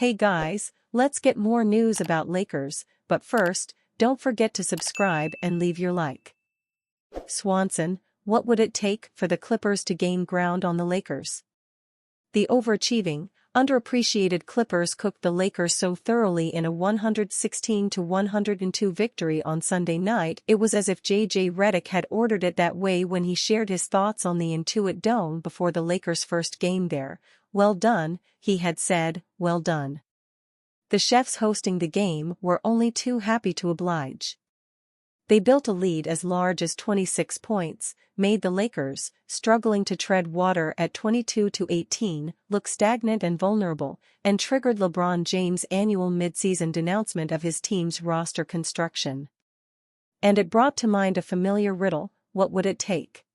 Hey guys, let's get more news about Lakers, but first, don't forget to subscribe and leave your like. Swanson, what would it take for the Clippers to gain ground on the Lakers? The overachieving, underappreciated Clippers cooked the Lakers so thoroughly in a 116-102 victory on Sunday night it was as if J.J. Redick had ordered it that way when he shared his thoughts on the Intuit Dome before the Lakers' first game there. "Well done," he had said, "well done." The chefs hosting the game were only too happy to oblige. They built a lead as large as 26 points, made the Lakers, struggling to tread water at 22-18, look stagnant and vulnerable, and triggered LeBron James' annual midseason denouncement of his team's roster construction. And it brought to mind a familiar riddle: what would it take?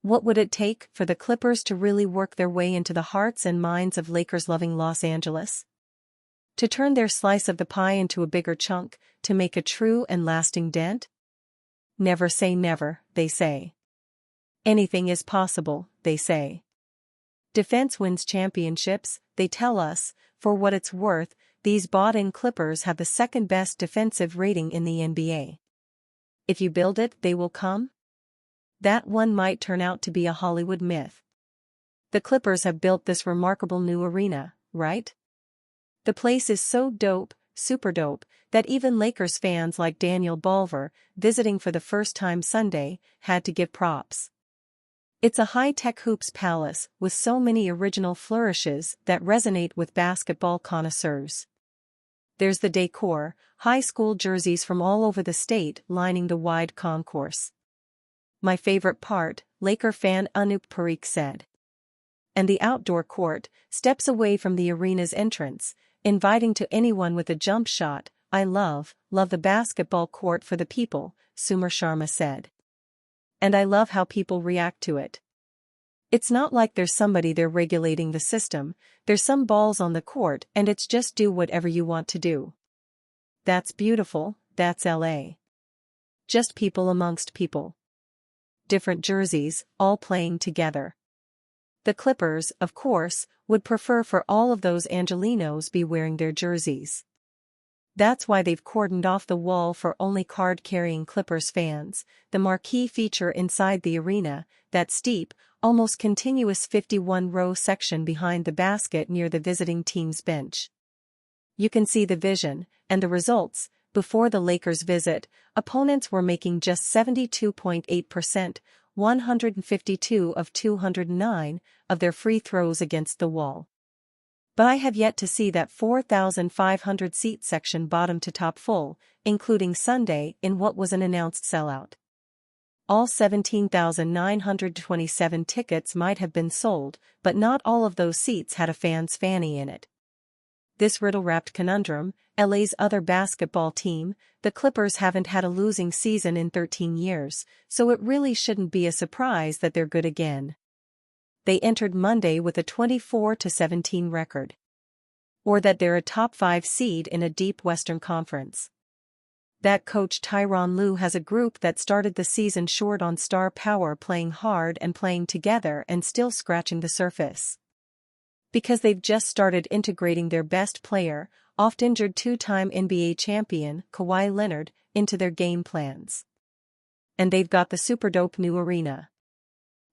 What would it take for the Clippers to really work their way into the hearts and minds of Lakers-loving Los Angeles? To turn their slice of the pie into a bigger chunk, to make a true and lasting dent? Never say never, they say. Anything is possible, they say. Defense wins championships, they tell us. For what it's worth, these bought-in Clippers have the second-best defensive rating in the NBA. If you build it, they will come? That one might turn out to be a Hollywood myth. The Clippers have built this remarkable new arena, right? The place is so dope, super dope, that even Lakers fans like Daniel Bulver, visiting for the first time Sunday, had to give props. It's a high-tech hoops palace with so many original flourishes that resonate with basketball connoisseurs. There's the decor, high school jerseys from all over the state lining the wide concourse. "My favorite part," Laker fan Anoop Parikh said. And the outdoor court, steps away from the arena's entrance, inviting to anyone with a jump shot. "I love the basketball court for the people," Sumar Sharma said. "And I love how people react to it. It's not like there's somebody there regulating the system, there's some balls on the court and it's just do whatever you want to do. That's beautiful, that's LA. Just people amongst people. Different jerseys, all playing together." The Clippers, of course, would prefer for all of those Angelinos be wearing their jerseys. That's why they've cordoned off the wall for only card-carrying Clippers fans, the marquee feature inside the arena, that steep, almost continuous 51-row section behind the basket near the visiting team's bench. You can see the vision, and the results. Before the Lakers' visit, opponents were making just 72.8%, 152 of 209, of their free throws against the wall. But I have yet to see that 4,500-seat section bottom to top full, including Sunday in what was an announced sellout. All 17,927 tickets might have been sold, but not all of those seats had a fan's fanny in it. This riddle-wrapped conundrum, LA's other basketball team, the Clippers haven't had a losing season in 13 years, so it really shouldn't be a surprise that they're good again. They entered Monday with a 24-17 record. Or that they're a top 5 seed in a deep Western Conference. That coach Tyronn Lue has a group that started the season short on star power, playing hard and playing together and still scratching the surface. Because they've just started integrating their best player, oft-injured two-time NBA champion, Kawhi Leonard, into their game plans. And they've got the super dope new arena.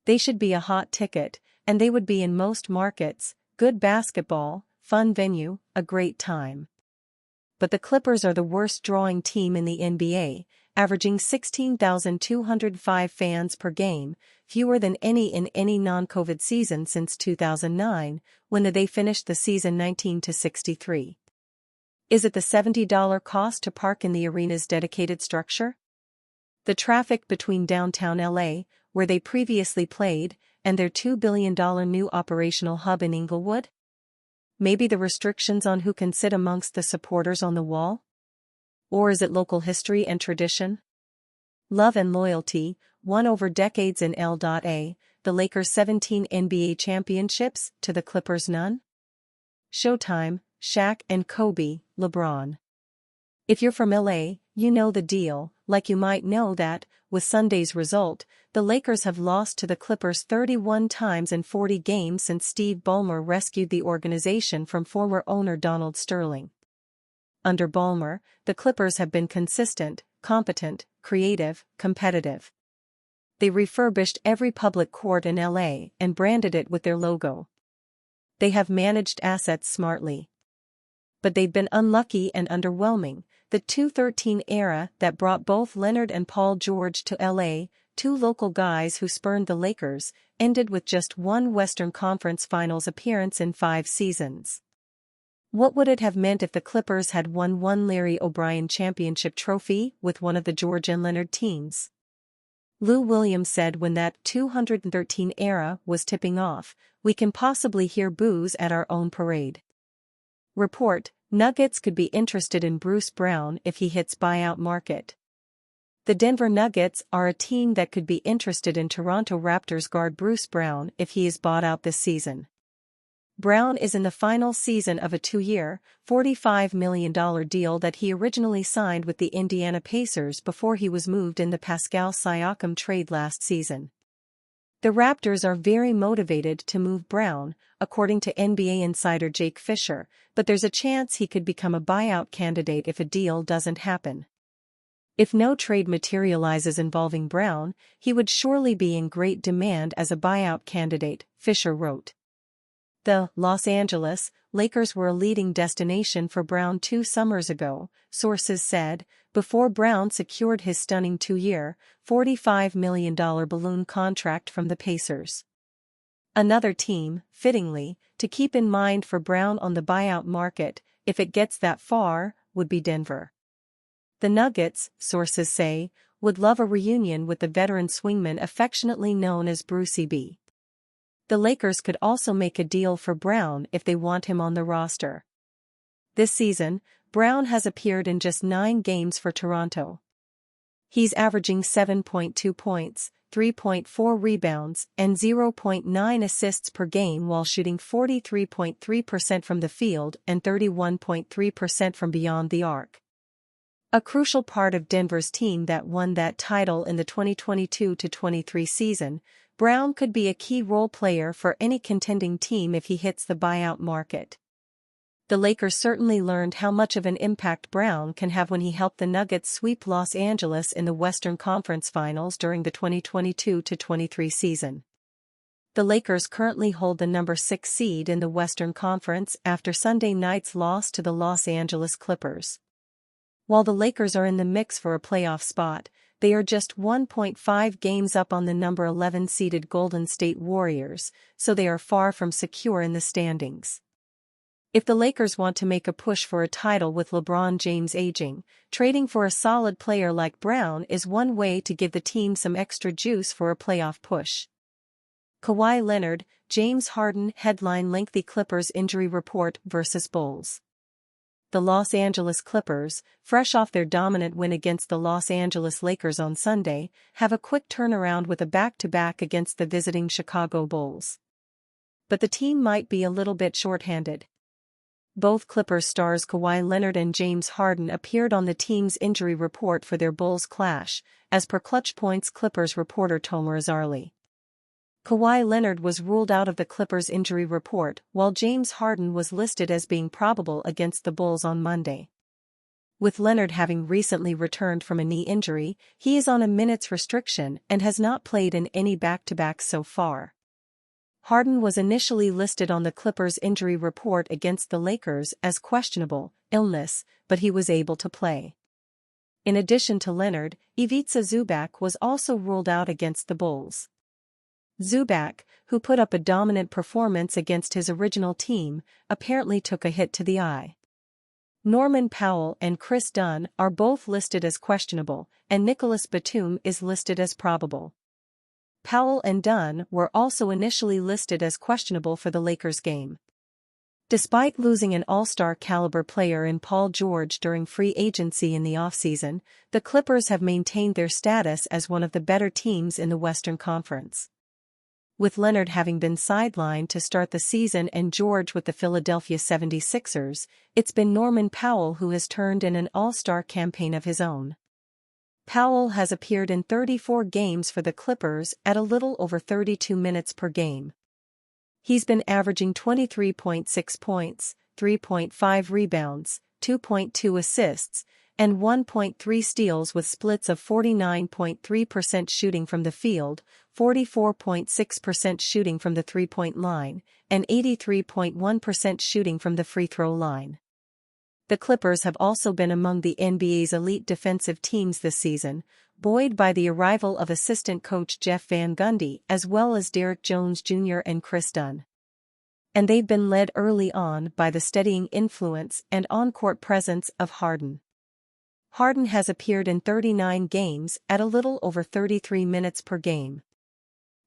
They should be a hot ticket, and they would be in most markets: good basketball, fun venue, a great time. But the Clippers are the worst drawing team in the NBA, averaging 16,205 fans per game, fewer than any in any non-COVID season since 2009, when they finished the season 19-63. Is it the $70 cost to park in the arena's dedicated structure? The traffic between downtown LA, where they previously played, and their $2 billion new operational hub in Inglewood? Maybe the restrictions on who can sit amongst the supporters on the wall? Or is it local history and tradition? Love and loyalty, won over decades in L.A., the Lakers' 17 NBA championships, to the Clippers' none? Showtime, Shaq and Kobe, LeBron. If you're from LA, you know the deal, like you might know that, with Sunday's result, the Lakers have lost to the Clippers 31 times in 40 games since Steve Ballmer rescued the organization from former owner Donald Sterling. Under Ballmer, the Clippers have been consistent, competent, creative, competitive. They refurbished every public court in LA and branded it with their logo. They have managed assets smartly. But they've been unlucky and underwhelming. The 2013 era that brought both Leonard and Paul George to LA, two local guys who spurned the Lakers, ended with just one Western Conference Finals appearance in 5 seasons. What would it have meant if the Clippers had won one Larry O'Brien championship trophy with one of the George and Leonard teams? Lou Williams said when that 2013 era was tipping off, "We can possibly hear boos at our own parade." Report: Nuggets could be interested in Bruce Brown if he hits buyout market. The Denver Nuggets are a team that could be interested in Toronto Raptors guard Bruce Brown if he is bought out this season. Brown is in the final season of a 2-year, $45 million deal that he originally signed with the Indiana Pacers before he was moved in the Pascal Siakam trade last season. The Raptors are very motivated to move Brown, according to NBA insider Jake Fisher, but there's a chance he could become a buyout candidate if a deal doesn't happen. If no trade materializes involving Brown, he would surely be in great demand as a buyout candidate, Fisher wrote. The Los Angeles Lakers were a leading destination for Brown 2 summers ago, sources said, before Brown secured his stunning 2-year, $45 million balloon contract from the Pacers. Another team, fittingly, to keep in mind for Brown on the buyout market, if it gets that far, would be Denver. The Nuggets, sources say, would love a reunion with the veteran swingman affectionately known as Brucey B. The Lakers could also make a deal for Brown if they want him on the roster. This season, Brown has appeared in just 9 games for Toronto. He's averaging 7.2 points, 3.4 rebounds, and 0.9 assists per game while shooting 43.3% from the field and 31.3% from beyond the arc. A crucial part of Denver's team that won that title in the 2022-23 season, Brown could be a key role player for any contending team if he hits the buyout market. The Lakers certainly learned how much of an impact Brown can have when he helped the Nuggets sweep Los Angeles in the Western Conference Finals during the 2022-23 season. The Lakers currently hold the number 6 seed in the Western Conference after Sunday night's loss to the Los Angeles Clippers. While the Lakers are in the mix for a playoff spot, they are just 1.5 games up on the number 11 seeded Golden State Warriors, so they are far from secure in the standings. If the Lakers want to make a push for a title with LeBron James aging, trading for a solid player like Brown is one way to give the team some extra juice for a playoff push. Kawhi Leonard, James Harden headline lengthy Clippers injury report versus Bulls. The Los Angeles Clippers, fresh off their dominant win against the Los Angeles Lakers on Sunday, have a quick turnaround with a back-to-back against the visiting Chicago Bulls. But the team might be a little bit short-handed. Both Clippers stars Kawhi Leonard and James Harden appeared on the team's injury report for their Bulls clash, as per Clutch Point's Clippers reporter Tomer Azarly. Kawhi Leonard was ruled out of the Clippers injury report while James Harden was listed as being probable against the Bulls on Monday. With Leonard having recently returned from a knee injury, he is on a minutes restriction and has not played in any back-to-backs so far. Harden was initially listed on the Clippers injury report against the Lakers as questionable illness, but he was able to play. In addition to Leonard, Ivica Zubac was also ruled out against the Bulls. Zubac, who put up a dominant performance against his original team, apparently took a hit to the eye. Norman Powell and Chris Dunn are both listed as questionable, and Nicholas Batum is listed as probable. Powell and Dunn were also initially listed as questionable for the Lakers game. Despite losing an all-star caliber player in Paul George during free agency in the offseason, the Clippers have maintained their status as one of the better teams in the Western Conference. With Leonard having been sidelined to start the season and George with the Philadelphia 76ers, it's been Norman Powell who has turned in an all-star campaign of his own. Powell has appeared in 34 games for the Clippers at a little over 32 minutes per game. He's been averaging 23.6 points, 3.5 rebounds, 2.2 assists, and 1.3 steals with splits of 49.3% shooting from the field, 44.6% shooting from the three-point line, and 83.1% shooting from the free throw line. The Clippers have also been among the NBA's elite defensive teams this season, buoyed by the arrival of assistant coach Jeff Van Gundy as well as Derrick Jones Jr. and Chris Dunn. And they've been led early on by the steadying influence and on-court presence of Harden. Harden has appeared in 39 games at a little over 33 minutes per game.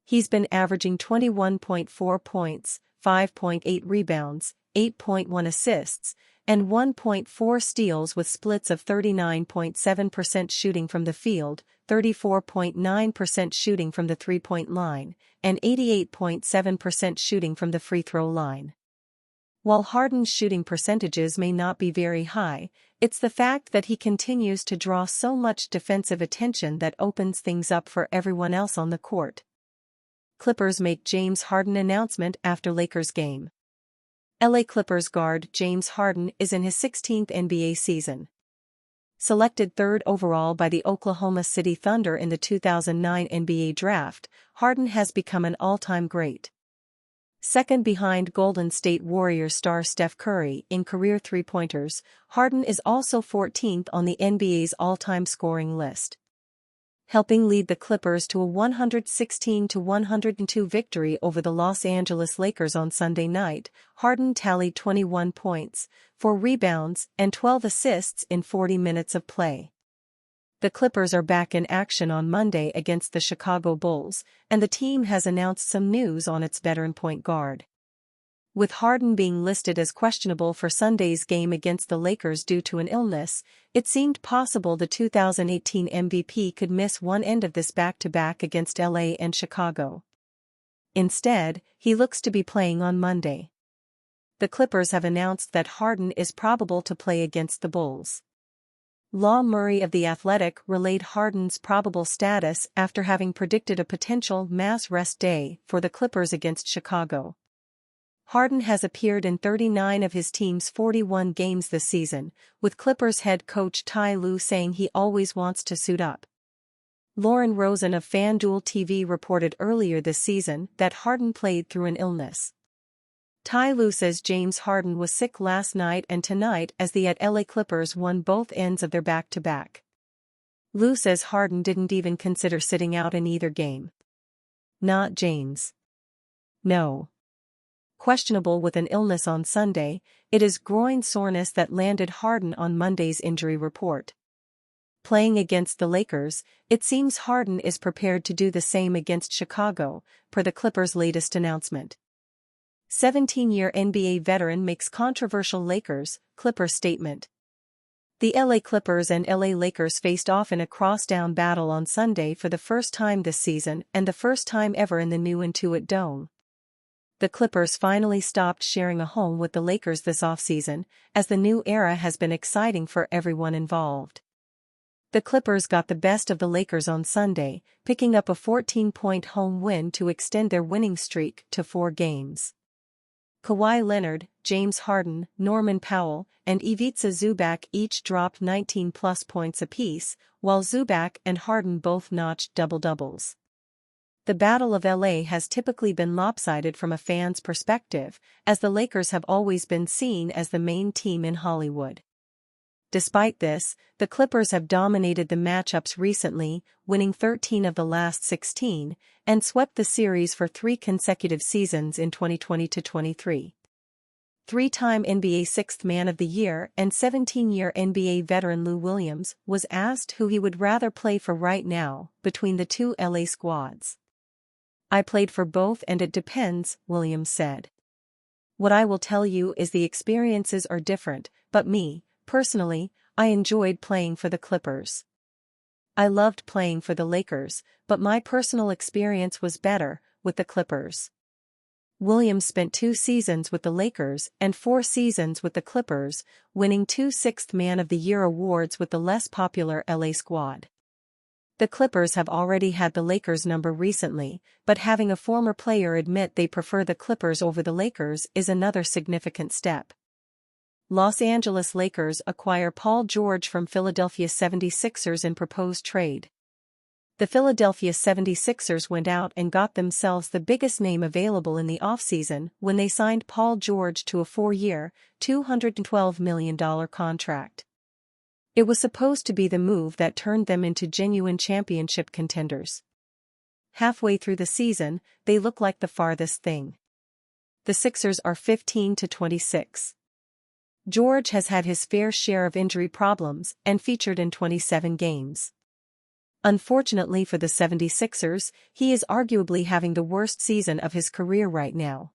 He's been averaging 21.4 points, 5.8 rebounds, 8.1 assists, and 1.4 steals with splits of 39.7% shooting from the field, 34.9% shooting from the three-point line, and 88.7% shooting from the free throw line. While Harden's shooting percentages may not be very high, it's the fact that he continues to draw so much defensive attention that opens things up for everyone else on the court. Clippers make James Harden announcement after Lakers game. LA Clippers guard James Harden is in his 16th NBA season. Selected third overall by the Oklahoma City Thunder in the 2009 NBA Draft, Harden has become an all-time great. Second behind Golden State Warriors star Steph Curry in career three-pointers, Harden is also 14th on the NBA's all-time scoring list. Helping lead the Clippers to a 116-102 victory over the Los Angeles Lakers on Sunday night, Harden tallied 21 points, 4 rebounds, and 12 assists in 40 minutes of play. The Clippers are back in action on Monday against the Chicago Bulls, and the team has announced some news on its veteran point guard. With Harden being listed as questionable for Sunday's game against the Lakers due to an illness, it seemed possible the 2018 MVP could miss one end of this back-to-back against LA and Chicago. Instead, he looks to be playing on Monday. The Clippers have announced that Harden is probable to play against the Bulls. Law Murray of The Athletic relayed Harden's probable status after having predicted a potential mass rest day for the Clippers against Chicago. Harden has appeared in 39 of his team's 41 games this season, with Clippers head coach Ty Lue saying he always wants to suit up. Lauren Rosen of FanDuel TV reported earlier this season that Harden played through an illness. Ty Lue says James Harden was sick last night and tonight as the LA Clippers won both ends of their back-to-back. Lue says Harden didn't even consider sitting out in either game. Not James. No. Questionable with an illness on Sunday, it is groin soreness that landed Harden on Monday's injury report. Playing against the Lakers, it seems Harden is prepared to do the same against Chicago, per the Clippers' latest announcement. 17-year NBA veteran makes controversial Clippers statement. The LA Clippers and LA Lakers faced off in a crosstown battle on Sunday for the first time this season and the first time ever in the new Intuit Dome. The Clippers finally stopped sharing a home with the Lakers this offseason, as the new era has been exciting for everyone involved. The Clippers got the best of the Lakers on Sunday, picking up a 14-point home win to extend their winning streak to 4 games. Kawhi Leonard, James Harden, Norman Powell, and Ivica Zubac each dropped 19-plus points apiece, while Zubac and Harden both notched double-doubles. The Battle of LA has typically been lopsided from a fan's perspective, as the Lakers have always been seen as the main team in Hollywood. Despite this, the Clippers have dominated the matchups recently, winning 13 of the last 16, and swept the series for 3 consecutive seasons in 2020-23. 3-time NBA Sixth Man of the Year and 17-year NBA veteran Lou Williams was asked who he would rather play for right now between the two LA squads. "I played for both and it depends," Williams said. "What I will tell you is the experiences are different, but me, personally, I enjoyed playing for the Clippers. I loved playing for the Lakers, but my personal experience was better with the Clippers." Williams spent 2 seasons with the Lakers and 4 seasons with the Clippers, winning 2 Sixth Man of the Year awards with the less popular LA squad. The Clippers have already had the Lakers' number recently, but having a former player admit they prefer the Clippers over the Lakers is another significant step. Los Angeles Lakers acquire Paul George from Philadelphia 76ers in proposed trade. The Philadelphia 76ers went out and got themselves the biggest name available in the offseason when they signed Paul George to a 4-year, $212 million contract. It was supposed to be the move that turned them into genuine championship contenders. Halfway through the season, they look like the farthest thing. The Sixers are 15-26. George has had his fair share of injury problems and featured in 27 games. Unfortunately for the 76ers, he is arguably having the worst season of his career right now.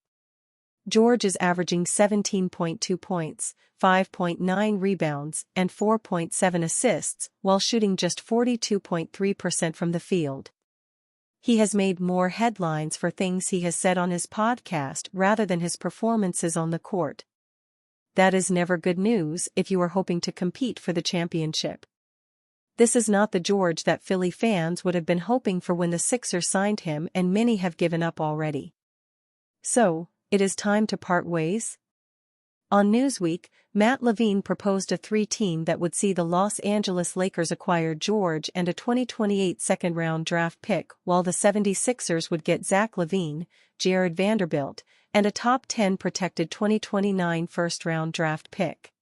George is averaging 17.2 points, 5.9 rebounds, and 4.7 assists, while shooting just 42.3% from the field. He has made more headlines for things he has said on his podcast rather than his performances on the court. That is never good news if you are hoping to compete for the championship. This is not the George that Philly fans would have been hoping for when the Sixers signed him, and many have given up already. So, it is time to part ways? On Newsweek, Matt Levine proposed a three-team that would see the Los Angeles Lakers acquire George and a 2028 second-round draft pick, while the 76ers would get Zach LaVine, Jared Vanderbilt, and a top 10 protected 2029 first-round draft pick.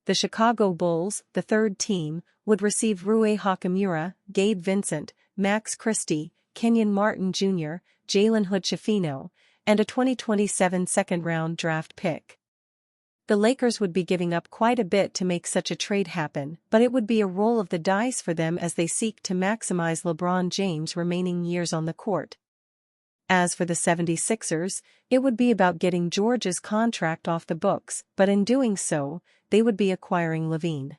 The Chicago Bulls, the third team, would receive Rui Hachimura, Gabe Vincent, Max Christie, Kenyon Martin Jr., Jalen Hood-Schifino, and a 2027 second-round draft pick. The Lakers would be giving up quite a bit to make such a trade happen, but it would be a roll of the dice for them as they seek to maximize LeBron James' remaining years on the court. As for the 76ers, it would be about getting George's contract off the books, but in doing so, they would be acquiring LaVine.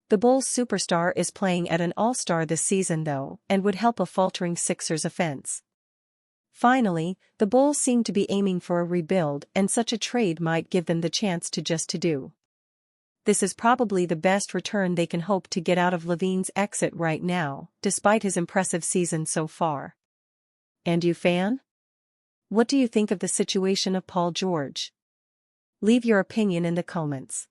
The Bulls' superstar is playing at an all-star this season though, and would help a faltering Sixers offense. Finally, the Bulls seem to be aiming for a rebuild, and such a trade might give them the chance to do. This is probably the best return they can hope to get out of LaVine's exit right now, despite his impressive season so far. And you, fan? What do you think of the situation of Paul George? Leave your opinion in the comments.